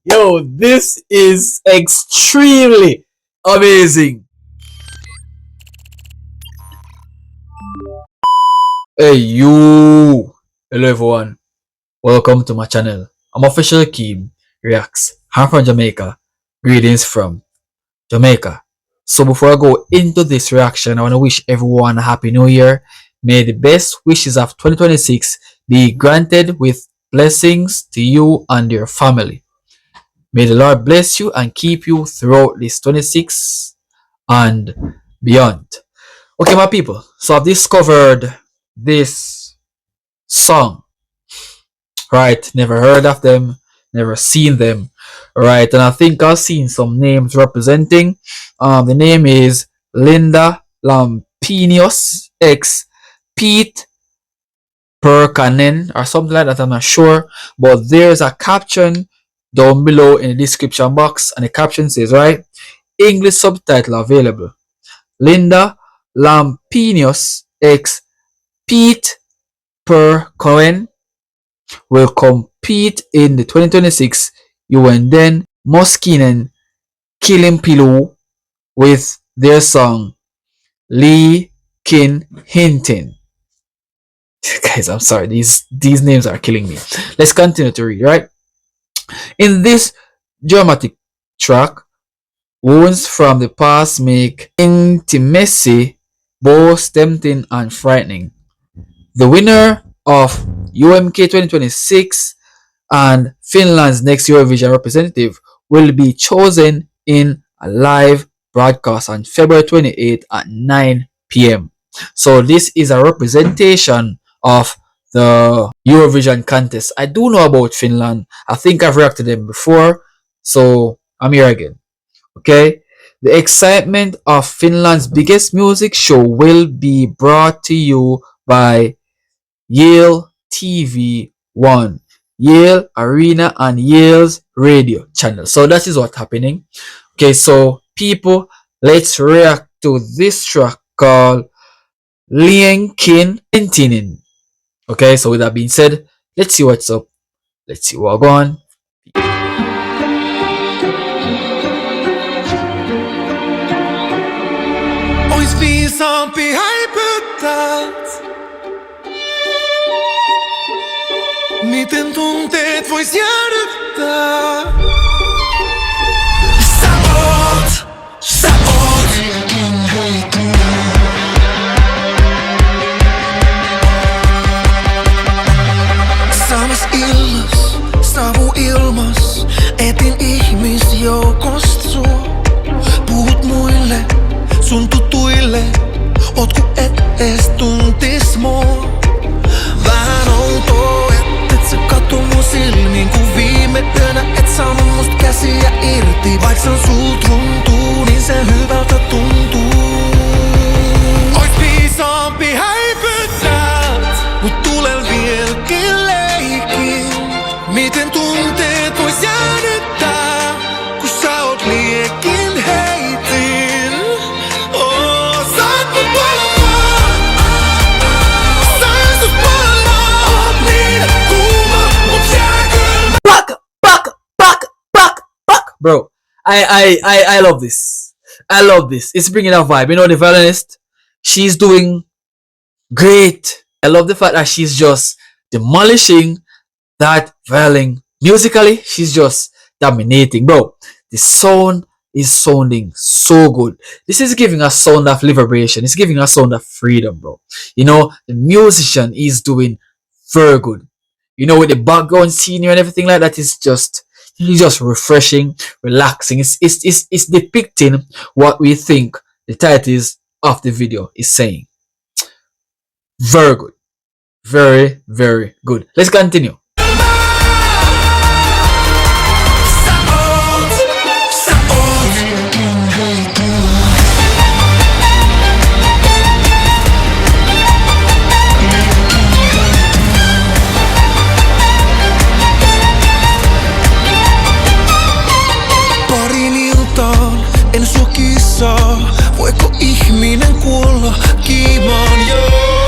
Yo, this is extremely amazing. Hey you, hello everyone, welcome to my channel. I'm Official Keem Reacts. I'm from Jamaica. Greetings from Jamaica. So before I go into this reaction, I want to wish everyone a happy new year. May the best wishes of 2026 be granted with blessings to you and your family. May the Lord bless you and keep you throughout this 26 and beyond. Okay, my people, so I've discovered this song, right? Never heard of them, never seen them, right? And I think I've seen some names representing. The name is Linda Lampenius x Pete Parkkonen or something like that. I'm not sure, but there's a caption down below in the description box, and the caption says, right, English subtitle available. Linda Lampenius x Pete Parkkonen will compete in the 2026 UMK Muskinen Kilimpilu with their song Liekinheitin. Guys, I'm sorry, these names are killing me. Let's continue to read, right? In this dramatic track, wounds from the past make intimacy both tempting and frightening. The winner of UMK 2026 and Finland's next Eurovision representative will be chosen in a live broadcast on February 28th at 9 p.m. So this is a representation of the Eurovision contest. I do know about Finland. I think I've reacted to them before, so I'm here again. Okay, the excitement of Finland's biggest music show will be brought to you by Yale TV1, Yale Arena, and Yale's radio channel. So that is what's happening. Okay, so people, let's react to this track called Liekinheitin. Okay, so with that being said, let's see what's up. Let's see what's going on. Ois viisaampi häipyttää, miten tunteet vois jäädyttää. Sä oot Samas illas, savu ilmas, etin ihmisjoukost sua. Puhut muille, sun tutuille, oot ku et ees tuntis mua. Vähän outoa, et sä katso mun silmiin, ku viime yönä et saanut must käsiä irti. Vaik se on sul tuntuu, niin se hyvältä tuntuu. Ois viisaampi häipyttää, mut tulee vieläkin leikin. Miten tunteet vois jäädyttää, kun sä oot Liekinheitin. Sä oot mun palaa, sä sus palaa. Oot niin kuuma, mut jääkylmä. Fuck. Bro, I love this. I love this. It's bringing a vibe. You know, the violinist, she's doing great. I love the fact that she's just demolishing that violin. Musically, she's just dominating. Bro, the sound is sounding so good. This is giving a sound of liberation. It's giving a sound of freedom, bro. You know, the musician is doing very good. You know, with the background scenery and everything like that, it's just refreshing, relaxing. It's depicting what we think the titles of the video is saying. Very good. Very, very good. Let's continue. Parin iltaan en sua kissaa. Voiko ihminen kuolla kiimaan?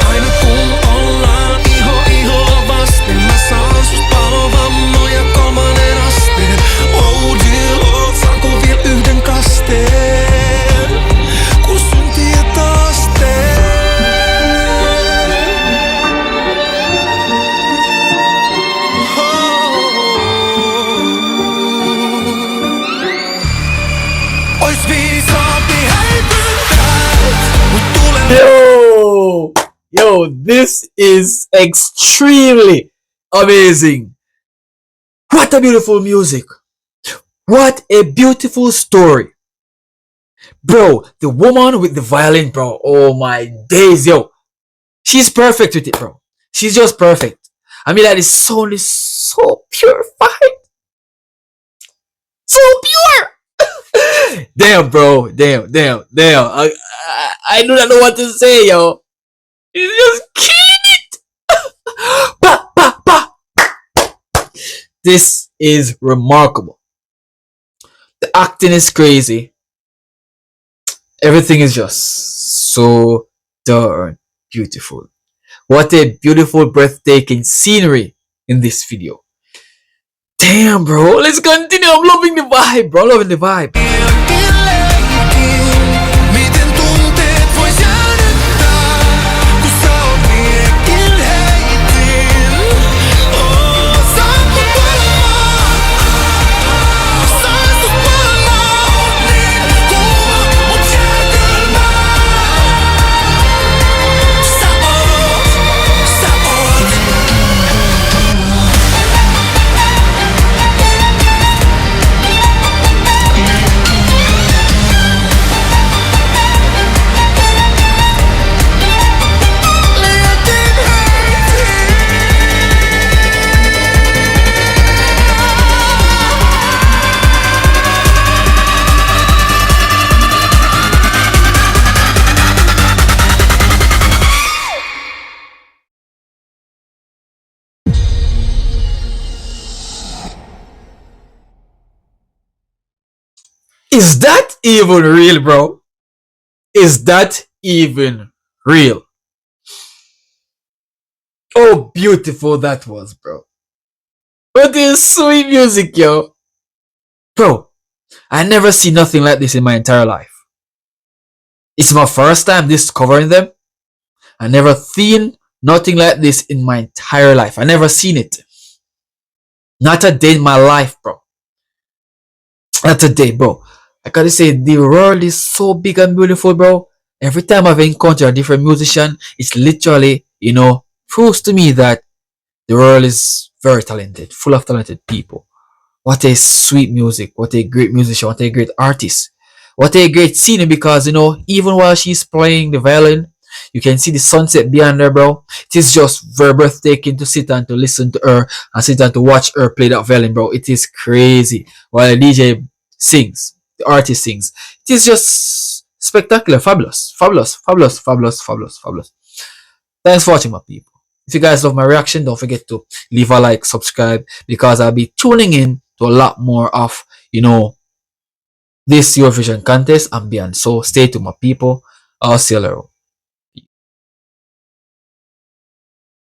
Aina kun ollaan iho This is extremely amazing. What a beautiful music. What a beautiful story. Bro, the woman with the violin, bro. Oh my days, yo. She's perfect with it, bro. She's just perfect. I mean, that is sound is so purified. So pure. Damn, bro. Damn. I do not know what to say, yo. He's just killing it. Bah, bah, bah. This is remarkable. The acting is crazy. Everything is just so darn beautiful. What a beautiful, breathtaking scenery in this video. Damn, bro. Let's continue. I'm loving the vibe, bro. Loving the vibe. Miten tunteet vois jäädyttää, kun sä oot Liekinheitin. Saat mut palamaan, saat mut palamaan. Niin kuuma, mut jääkylmää. Sä oot. Is that even real, bro? Is that even real? Oh, beautiful that was, bro. What is sweet music, yo. Bro, I never see nothing like this in my entire life. It's my first time discovering them. I never seen nothing like this in my entire life. I never seen it. Not a day in my life, bro. Not a day, bro. I gotta say, the world is so big and beautiful, bro. Every time I've encountered a different musician, it's literally, proves to me that the world is very talented, full of talented people. What a sweet music. What a great musician. What a great artist. What a great scene, because, even while she's playing the violin, you can see the sunset behind her, bro. It is just very breathtaking to sit and to listen to her and sit and to watch her play that violin, bro. It is crazy. While the DJ sings, the artist sings. It is just spectacular, fabulous. Thanks for watching, my people. If you guys love my reaction, don't forget to leave a like, subscribe, because I'll be tuning in to a lot more of, this Eurovision contest and beyond. So stay tuned, my people. I'll see you later.